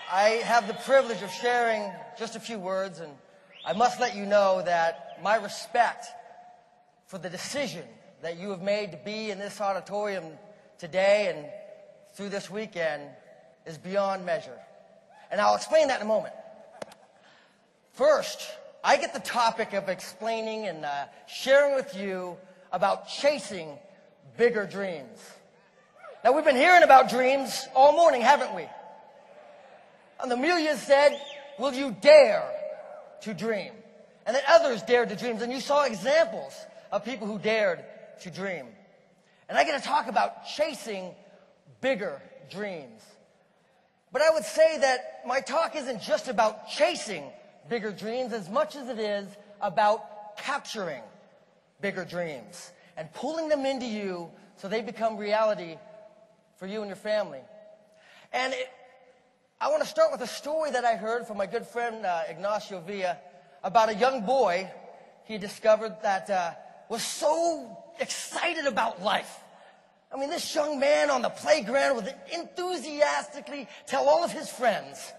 I have the privilege of sharing just a few words, and I must let you know that my respect for the decision that you have made to be in this auditorium today and through this weekend is beyond measure. And I'll explain that in a moment. First, I get the topic of explaining and sharing with you about chasing bigger dreams. Now, we've been hearing about dreams all morning, haven't we? And Amelia said, "Will you dare to dream?" And then others dared to dream. And you saw examples of people who dared to dream. And I get to talk about chasing bigger dreams. But I would say that my talk isn't just about chasing bigger dreams as much as it is about capturing bigger dreams and pulling them into you so they become reality for you and your family. And I want to start with a story that I heard from my good friend Ignacio Villa about a young boy he discovered that was so excited about life. I mean, this young man on the playground would enthusiastically tell all of his friends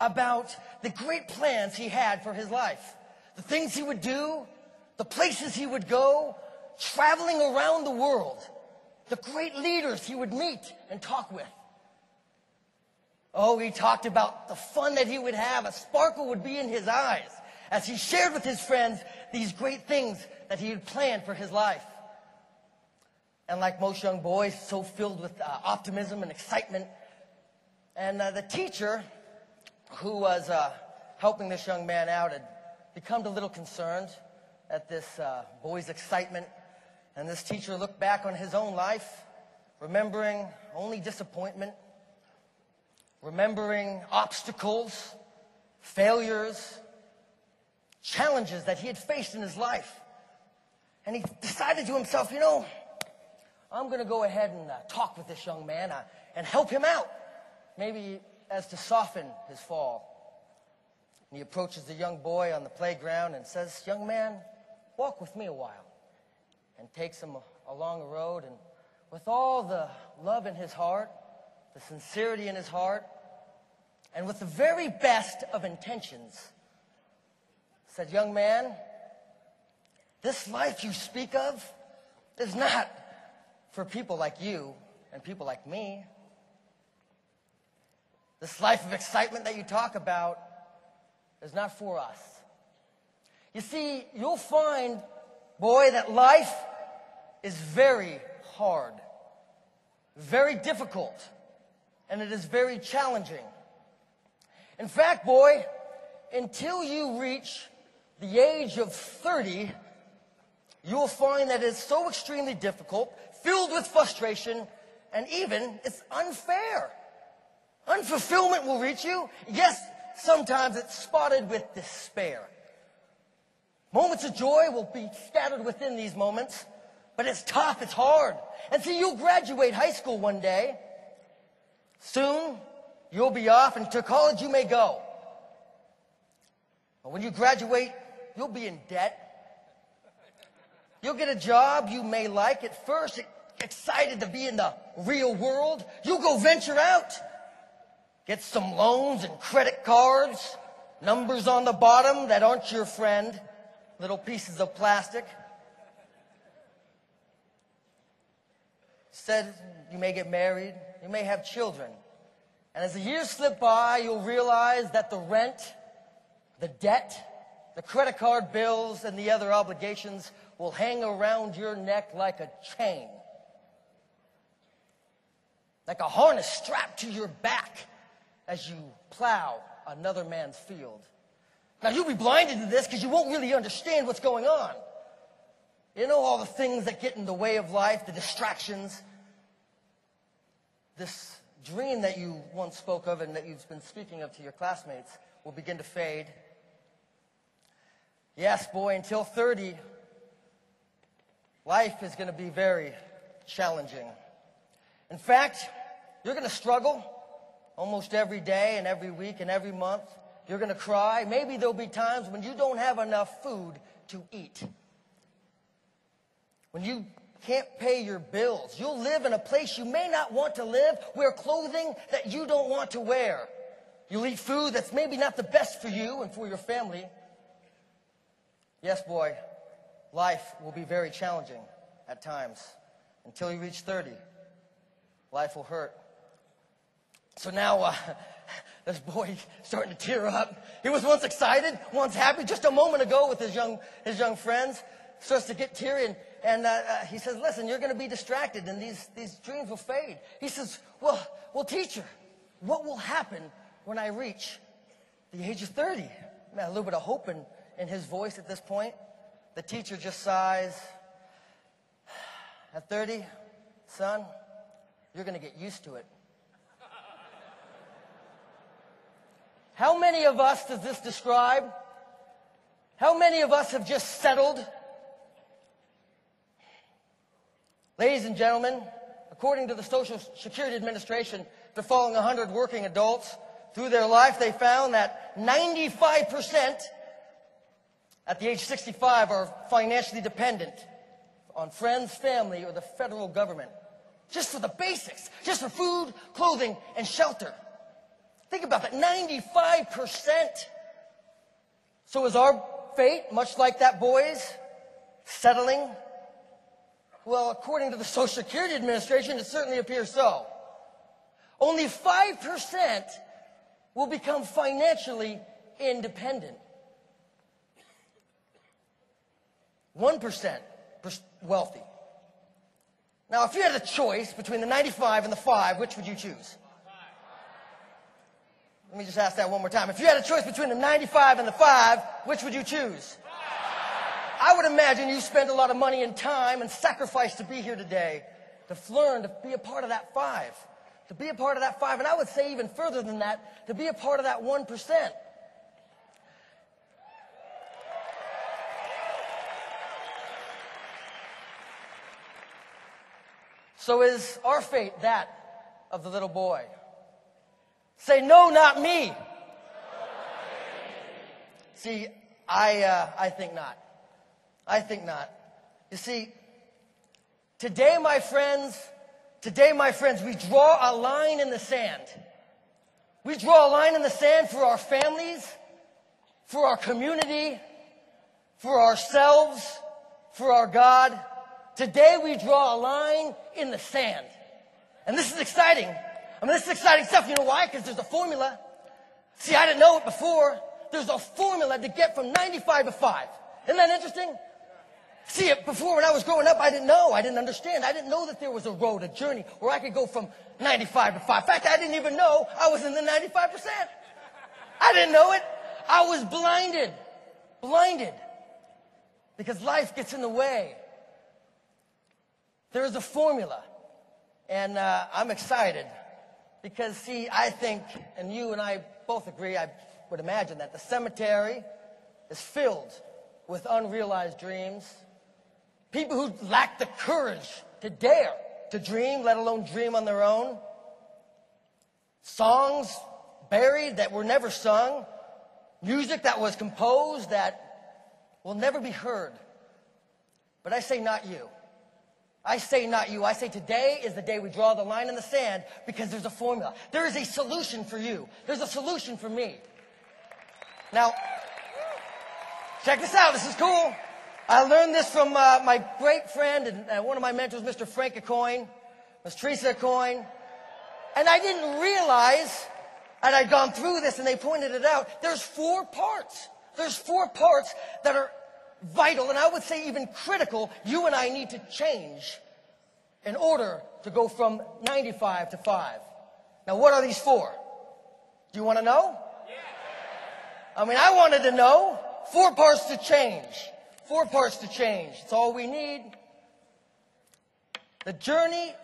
about the great plans he had for his life, the things he would do, the places he would go, traveling around the world, the great leaders he would meet and talk with. Oh, he talked about the fun that he would have. A sparkle would be in his eyes as he shared with his friends these great things that he had planned for his life. And like most young boys, so filled with optimism and excitement. And the teacher who was helping this young man out had become a little concerned at this boy's excitement. And this teacher looked back on his own life, remembering only disappointment, remembering obstacles, failures, challenges that he had faced in his life. And he decided to himself, I'm going to go ahead and talk with this young man and help him out, maybe as to soften his fall. And he approaches the young boy on the playground and says, "Young man, walk with me a while." And takes him along the road, and with all the love in his heart, the sincerity in his heart, and with the very best of intentions, said, "Young man, this life you speak of is not for people like you and people like me. This life of excitement that you talk about is not for us. You see, you'll find, boy, that life is very hard, very difficult, and it is very challenging. In fact, boy, until you reach the age of 30, you'll find that it's so extremely difficult, filled with frustration, and even it's unfair. Unfulfillment will reach you. Yes, sometimes it's spotted with despair. Moments of joy will be scattered within these moments, but it's tough, it's hard. And see, you'll graduate high school one day. Soon, you'll be off, and to college you may go. But when you graduate, you'll be in debt. You'll get a job you may like at first, excited to be in the real world. You'll go venture out, get some loans and credit cards, numbers on the bottom that aren't your friend, little pieces of plastic. Said you may get married, you may have children. And as the years slip by, you'll realize that the rent, the debt, the credit card bills, and the other obligations will hang around your neck like a chain, like a harness strapped to your back as you plow another man's field. Now, you'll be blinded to this because you won't really understand what's going on. You know, all the things that get in the way of life, the distractions. This dream that you once spoke of and that you've been speaking of to your classmates will begin to fade. Yes, boy, until 30, life is going to be very challenging. In fact, you're going to struggle almost every day and every week and every month. You're going to cry. Maybe there'll be times when you don't have enough food to eat. When you can't pay your bills. You'll live in a place you may not want to live, wear clothing that you don't want to wear. You'll eat food that's maybe not the best for you and for your family. Yes, boy, life will be very challenging at times. Until you reach 30, life will hurt. So now, this boy starting to tear up. He was once excited, once happy, just a moment ago with his young friends. Starts to get teary, and he says, listen, you're going to be distracted, and these dreams will fade. He says, well, teacher, what will happen when I reach the age of 30? Man, a little bit of hope in his voice at this point. The teacher just sighs. At 30, son, you're going to get used to it. How many of us does this describe? How many of us have just settled? Ladies and gentlemen, according to the Social Security Administration, they're following 100 working adults through their life. They found that 95% at the age 65 are financially dependent on friends, family, or the federal government. Just for the basics, just for food, clothing, and shelter. Think about that, 95%. So is our fate, much like that boy's, settling? Well, according to the Social Security Administration, it certainly appears so. Only 5% will become financially independent. 1% wealthy. Now, if you had a choice between the 95 and the 5, which would you choose? Let me just ask that one more time. If you had a choice between the 95 and the 5, which would you choose? I would imagine you spent a lot of money and time and sacrifice to be here today, to learn to be a part of that 5. To be a part of that 5, and I would say even further than that, to be a part of that 1%. So is our fate that of the little boy? Say, no, not me. See, I think not. I think not. You see, today, my friends, we draw a line in the sand. We draw a line in the sand for our families, for our community, for ourselves, for our God. Today, we draw a line in the sand. And this is exciting. I mean, this is exciting stuff. You know why? Because there's a formula. See, I didn't know it before. There's a formula to get from 95 to 5. Isn't that interesting? See, before when I was growing up, I didn't know. I didn't understand. I didn't know that there was a road, a journey, where I could go from 95 to 5. In fact, I didn't even know I was in the 95%. I didn't know it. I was blinded. Blinded. Because life gets in the way. There is a formula. And I'm excited. Because, see, I think, and you and I both agree, I would imagine that the cemetery is filled with unrealized dreams. People who lack the courage to dare to dream, let alone dream on their own. Songs buried that were never sung. Music that was composed that will never be heard. But I say not you. I say not you. I say today is the day we draw the line in the sand because there's a formula. There is a solution for you. There's a solution for me. Now, check this out. This is cool. I learned this from my great friend and one of my mentors, Mr. Frank Acoyne, Ms. Teresa Acoyne. And I didn't realize, and I'd gone through this and they pointed it out, there's 4 parts. There's 4 parts that are vital, and I would say even critical, you and I need to change in order to go from 95 to 5. Now, what are these 4? Do you want to know? I mean, I wanted to know. 4 parts to change. 4 parts to change. It's all we need. The journey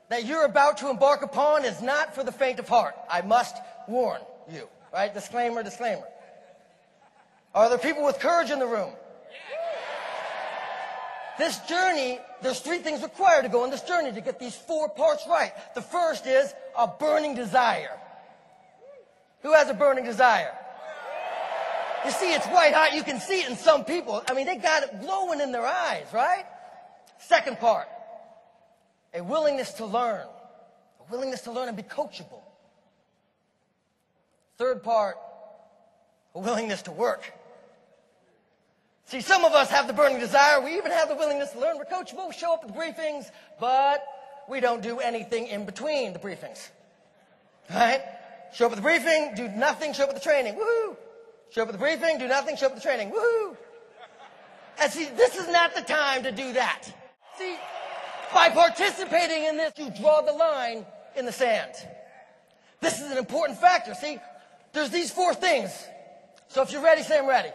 that you're about to embark upon is not for the faint of heart. I must warn you. Right? Disclaimer, disclaimer. Are there people with courage in the room? This journey, there's 3 things required to go on this journey to get these 4 parts right. The first is a burning desire. Who has a burning desire? You see, it's white hot. You can see it in some people. I mean, they got it glowing in their eyes, right? Second part, a willingness to learn. A willingness to learn and be coachable. Third part, a willingness to work. See, some of us have the burning desire. We even have the willingness to learn. We're coachable. We show up at the briefings, but we don't do anything in between the briefings. Right? Show up at the briefing, do nothing, show up at the training. Woohoo! Show up at the briefing, do nothing, show up at the training. Woohoo! And see, this is not the time to do that. See, by participating in this, you draw the line in the sand. This is an important factor. See, there's these 4 things. So if you're ready, say I'm ready.